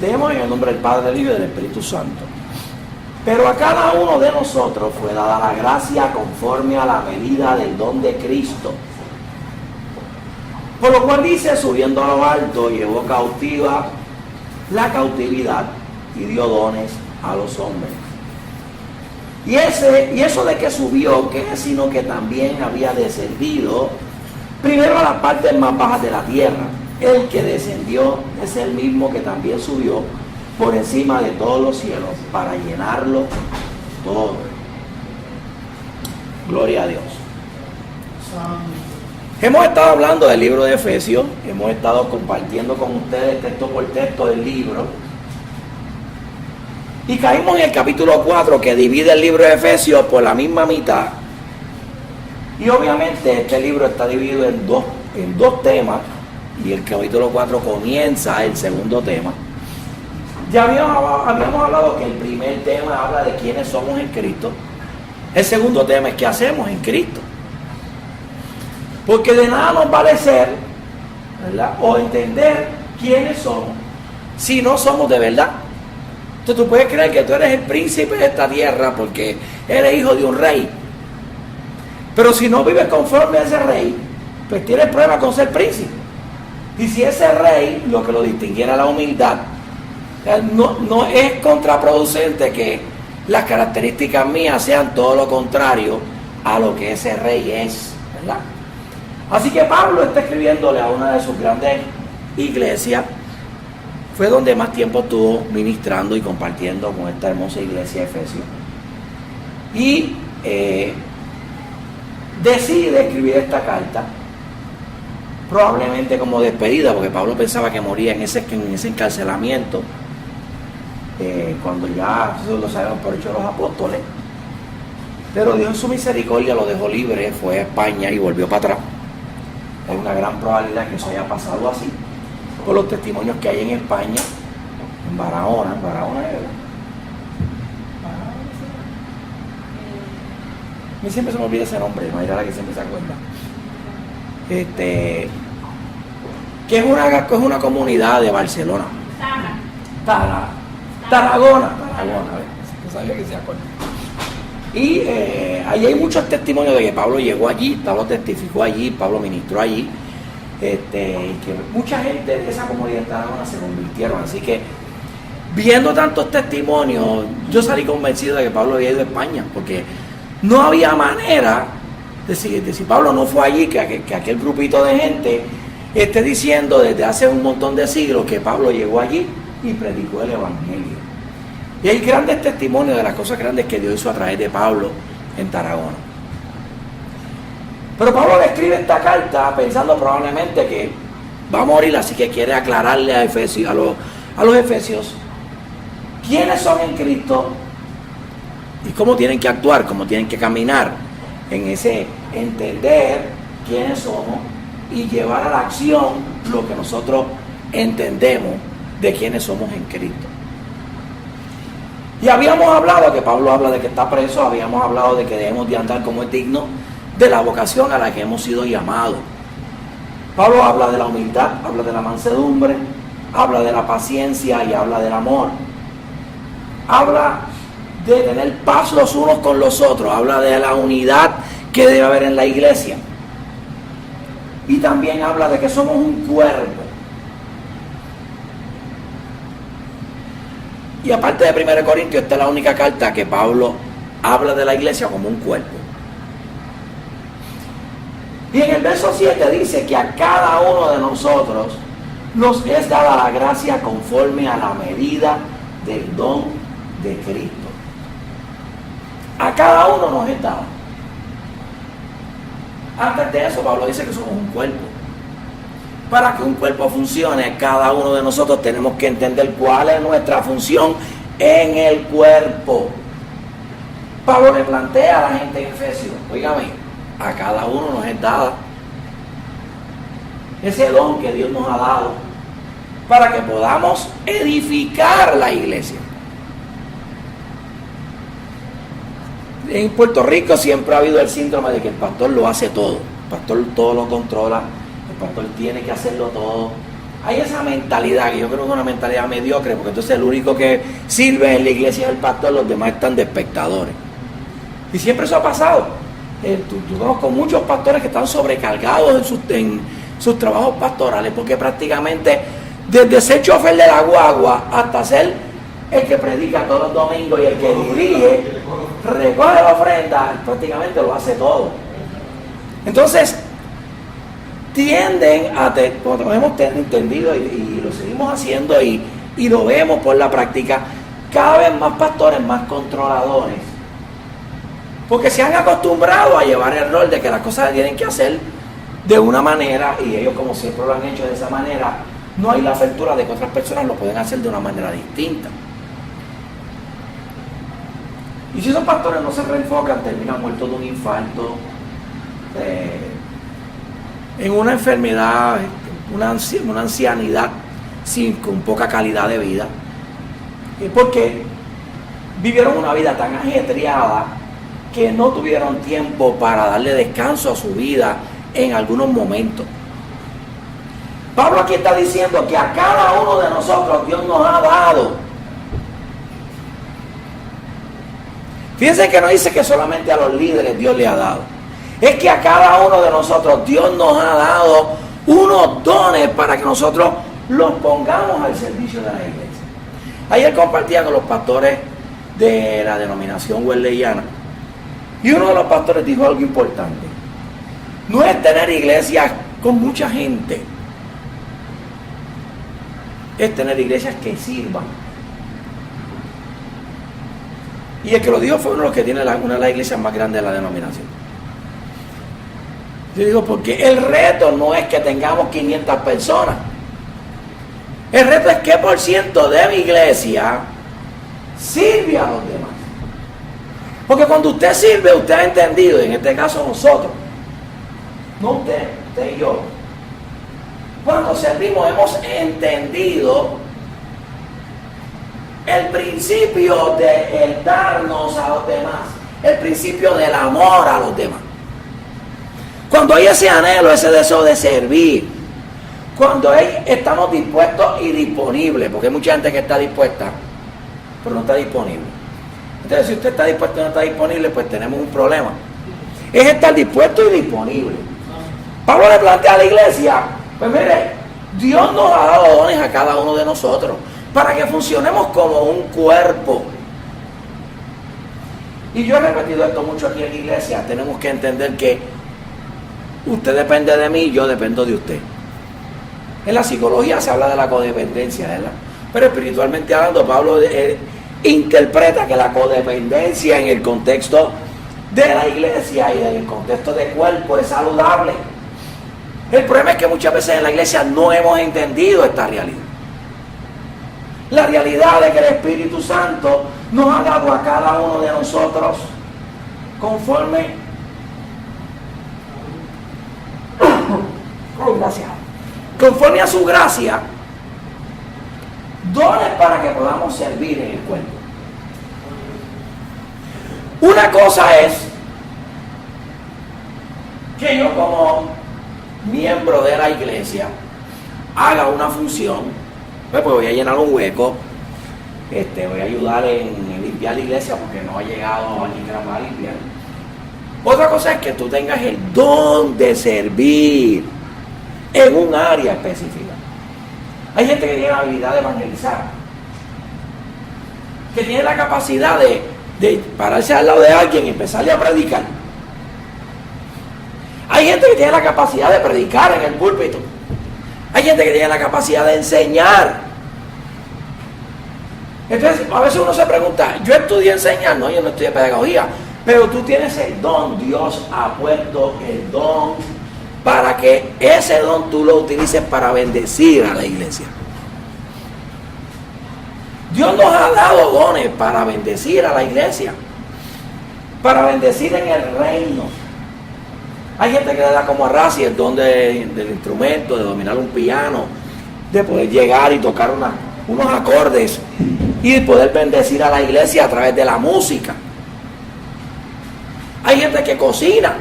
Leemos en el nombre del Padre, del Hijo y del Espíritu Santo. Pero a cada uno de nosotros fue dada la gracia conforme a la medida del don de Cristo. Por lo cual dice, subiendo a lo alto, llevó cautiva la cautividad y dio dones a los hombres. Y eso de que subió, que es sino que también había descendido primero a las partes más bajas de la tierra. El que descendió es el mismo que también subió por encima de todos los cielos para llenarlo todo. Gloria a Dios. Hemos estado hablando del libro de Efesios, hemos estado compartiendo con ustedes texto por texto del libro. Y caímos en el capítulo 4 que divide el libro de Efesios por la misma mitad. Y obviamente este libro está dividido en dos temas. Y el capítulo 4 comienza el segundo tema. Ya habíamos hablado que el primer tema habla de quiénes somos en Cristo. El segundo tema es qué hacemos en Cristo. Porque de nada nos vale ser, ¿verdad?, o entender quiénes somos si no somos de verdad. Entonces tú puedes creer que tú eres el príncipe de esta tierra porque eres hijo de un rey. Pero si no vives conforme a ese rey, pues tienes prueba con ser príncipe. Y si ese rey, lo que lo distinguiera la humildad, no es contraproducente que las características mías sean todo lo contrario a lo que ese rey es, ¿verdad? Así que Pablo está escribiéndole a una de sus grandes iglesias. Fue donde más tiempo estuvo ministrando y compartiendo con esta hermosa iglesia de Efesios. Y decide escribir esta carta, probablemente como despedida, porque Pablo pensaba que moría en ese encarcelamiento, cuando ya lo sabemos por hecho los apóstoles. Pero Dios en su misericordia lo dejó libre, fue a España y volvió para atrás. Hay una gran probabilidad que eso haya pasado así, por los testimonios que hay en España, en Barahona, a mí siempre se me olvida ese nombre, Mayra, que siempre se acuerda. Que es una comunidad de Barcelona. Tarragona, no sabía que se acuerda. Y allí hay muchos testimonios de que Pablo llegó allí, Pablo testificó allí, Pablo ministró allí. Y que mucha gente de esa comunidad de Tarragona se convirtieron. Así que, viendo tantos testimonios, yo salí convencido de que Pablo había ido a España, porque no había manera de si Pablo no fue allí, que aquel grupito de gente esté diciendo desde hace un montón de siglos que Pablo llegó allí y predicó el evangelio. Y hay grandes testimonios de las cosas grandes que Dios hizo a través de Pablo en Tarragona. Pero Pablo le escribe esta carta pensando probablemente que va a morir, así que quiere aclararle a los efesios quiénes son en Cristo y cómo tienen que actuar, cómo tienen que caminar en ese entender quiénes somos y llevar a la acción lo que nosotros entendemos de quiénes somos en Cristo. Y habíamos hablado que Pablo habla de que está preso, habíamos hablado de que debemos de andar como es digno de la vocación a la que hemos sido llamados. Pablo habla de la humildad, habla de la mansedumbre, habla de la paciencia y habla del amor. Habla de tener paz los unos con los otros, habla de la unidad que debe haber en la iglesia. Y también habla de que somos un cuerpo. Y aparte de 1 Corintios, esta es la única carta que Pablo habla de la iglesia como un cuerpo. Y en el verso 7 dice que a cada uno de nosotros nos es dada la gracia conforme a la medida del don de Cristo. A cada uno nos es dado. Antes de eso, Pablo dice que somos un cuerpo. Para que un cuerpo funcione, cada uno de nosotros tenemos que entender cuál es nuestra función en el cuerpo. Pablo le plantea a la gente en Efesios, oígame, a cada uno nos es dada ese don que Dios nos ha dado para que podamos edificar la iglesia. En Puerto Rico siempre ha habido el síndrome de que el pastor lo hace todo, el pastor todo lo controla, el pastor tiene que hacerlo todo, hay esa mentalidad, que yo creo que es una mentalidad mediocre, porque entonces el único que sirve en la iglesia es el pastor, los demás están de espectadores. Y siempre eso ha pasado. Yo conozco muchos pastores que están sobrecargados en sus trabajos pastorales, porque prácticamente desde ser chofer de la guagua hasta ser el que predica todos los domingos y el que dirige, recoge la ofrenda, prácticamente lo hace todo. Entonces tienden a, como hemos entendido y lo seguimos haciendo y lo vemos por la práctica, cada vez más pastores más controladores, porque se han acostumbrado a llevar el rol de que las cosas se tienen que hacer de una manera, y ellos, como siempre lo han hecho de esa manera, no hay la apertura de que otras personas lo pueden hacer de una manera distinta. Y si esos pastores no se reenfocan, terminan muertos de un infarto, en una enfermedad, una ancianidad con poca calidad de vida, porque vivieron una vida tan ajetreada que no tuvieron tiempo para darle descanso a su vida en algunos momentos. Pablo aquí está diciendo que a cada uno de nosotros Dios nos ha dado. Fíjense que no dice que solamente a los líderes Dios le ha dado. Es que a cada uno de nosotros Dios nos ha dado unos dones para que nosotros los pongamos al servicio de la iglesia. Ayer compartía con los pastores de la denominación wesleyana, y uno de los pastores dijo algo importante. No es tener iglesias con mucha gente, es tener iglesias que sirvan. Y el que lo dijo fue uno de los que tiene una de las iglesias más grandes de la denominación. Yo digo, porque el reto no es que tengamos 500 personas. El reto es qué por ciento de mi iglesia sirve a los demás. Porque cuando usted sirve, usted ha entendido, en este caso nosotros, no usted y yo, cuando servimos hemos entendido el principio de el darnos a los demás, el principio del amor a los demás. Cuando hay ese anhelo, ese deseo de servir, cuando estamos dispuestos y disponibles, porque hay mucha gente que está dispuesta, pero no está disponible. Entonces, si usted está dispuesto y no está disponible, pues tenemos un problema. Es estar dispuesto y disponible. Pablo le plantea a la iglesia, pues mire, Dios nos ha dado dones a cada uno de nosotros para que funcionemos como un cuerpo. Y yo he repetido esto mucho aquí en la iglesia. Tenemos que entender que usted depende de mí, yo dependo de usted. En la psicología se habla de la codependencia, ¿verdad? Pero espiritualmente hablando, Pablo interpreta que la codependencia en el contexto de la iglesia y en el contexto del cuerpo es saludable. El problema es que muchas veces en la iglesia no hemos entendido esta realidad. La realidad de que el Espíritu Santo nos ha dado a cada uno de nosotros conforme conforme a su gracia, dones para que podamos servir en el cuerpo. Una cosa es que yo como miembro de la iglesia haga una función, pues voy a llenar un hueco, voy a ayudar en limpiar la iglesia porque no ha llegado alguien que la va a limpiar. Otra cosa es que tú tengas el don de servir en un área específica. Hay gente que tiene la habilidad de evangelizar, que tiene la capacidad de pararse al lado de alguien y empezarle a predicar. Hay gente que tiene la capacidad de predicar en el púlpito. Hay gente que tiene la capacidad de enseñar. Entonces, a veces uno se pregunta, ¿yo estudié enseñar? No, yo no estudié pedagogía. Pero tú tienes el don, Dios ha puesto el don para que ese don tú lo utilices para bendecir a la iglesia. Dios nos ha dado dones para bendecir a la iglesia, para bendecir en el reino. Hay gente que le da como a Razi el don del instrumento, de dominar un piano, de poder llegar y tocar unos acordes y poder bendecir a la iglesia a través de la música. Hay gente que cocina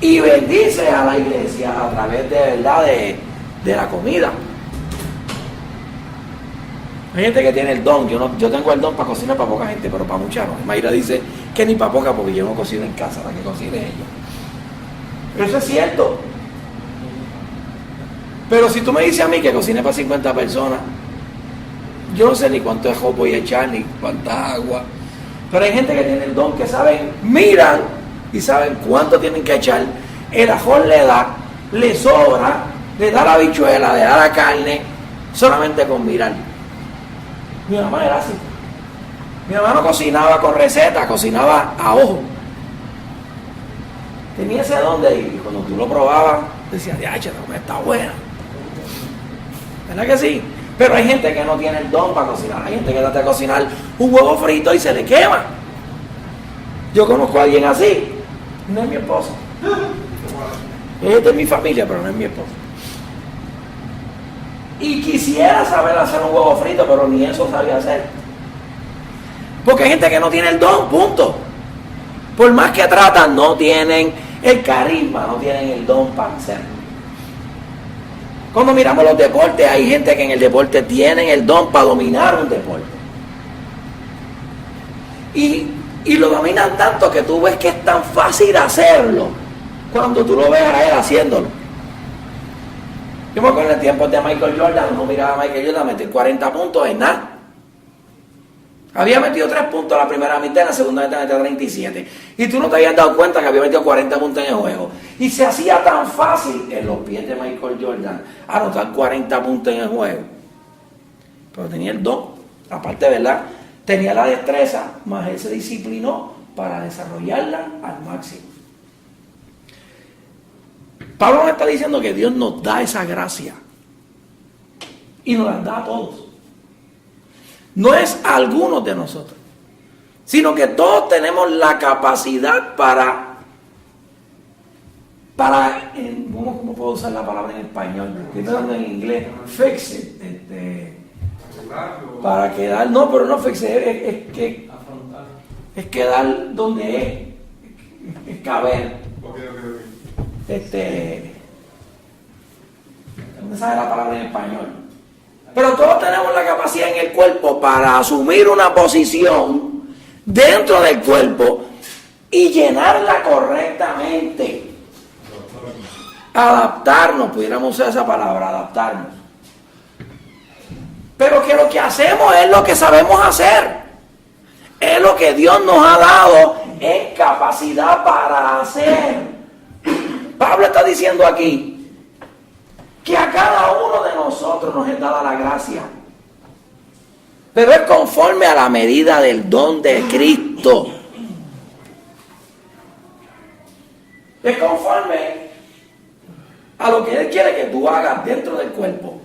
y bendice a la iglesia a través de verdad de la comida. Hay gente que tiene el don. Yo tengo el don para cocinar para poca gente, pero para mucha no. Mayra dice que ni para poca, porque yo no cocino en casa, la que cocine es ella. Pero eso es cierto. Pero si tú me dices a mí que cocine para 50 personas, yo no sé ni cuánto ajo voy a echar, ni cuánta agua. Pero hay gente que tiene el don, que saben, miran y saben cuánto tienen que echar. El ajo le da, le sobra, le da la habichuela, le da la carne, solamente con mirar. Mi mamá era así. Mi mamá no cocinaba con receta, cocinaba a ojo. Tenía ese don de ir, y cuando tú lo probabas, decías, ¡ay, esta comida está buena! ¿Verdad que sí? Pero hay gente que no tiene el don para cocinar. Hay gente que trata de cocinar un huevo frito y se le quema. Yo conozco a alguien así. No es mi esposa. Es de mi familia, pero no es mi esposa. Y quisiera saber hacer un huevo frito, pero ni eso sabía hacer. Porque hay gente que no tiene el don, punto. Por más que tratan, no tienen el carisma, no tienen el don para hacerlo. Cuando miramos los deportes, hay gente que en el deporte tienen el don para dominar un deporte. Y lo dominan tanto que tú ves que es tan fácil hacerlo cuando tú lo ves a él haciéndolo. Yo me acuerdo en tiempos de Michael Jordan, uno miraba a Michael Jordan meter 40 puntos en nada. Había metido 3 puntos en la primera mitad, en la segunda mitad metió 37. Y tú no te habías dado cuenta que había metido 40 puntos en el juego. Y se hacía tan fácil en los pies de Michael Jordan anotar 40 puntos en el juego. Pero tenía el don, aparte, ¿verdad? Tenía la destreza, más él se disciplinó para desarrollarla al máximo. Pablo nos está diciendo que Dios nos da esa gracia. Y nos la da a todos. No es a algunos de nosotros, sino que todos tenemos la capacidad para ¿cómo puedo usar la palabra en español? Estoy pensando en inglés. Fix it. Para quedar, no, pero no fix it, es quedar donde es caber. No sabe la palabra en español. Pero todos tenemos la capacidad en el cuerpo para asumir una posición dentro del cuerpo y llenarla correctamente. Adaptarnos, pudiéramos usar esa palabra, adaptarnos. Pero que lo que hacemos es lo que sabemos hacer. Es lo que Dios nos ha dado en capacidad para hacer. Pablo está diciendo aquí que a cada uno de nosotros nos es dada la gracia, pero es conforme a la medida del don de Cristo. Es conforme a lo que Él quiere que tú hagas dentro del cuerpo.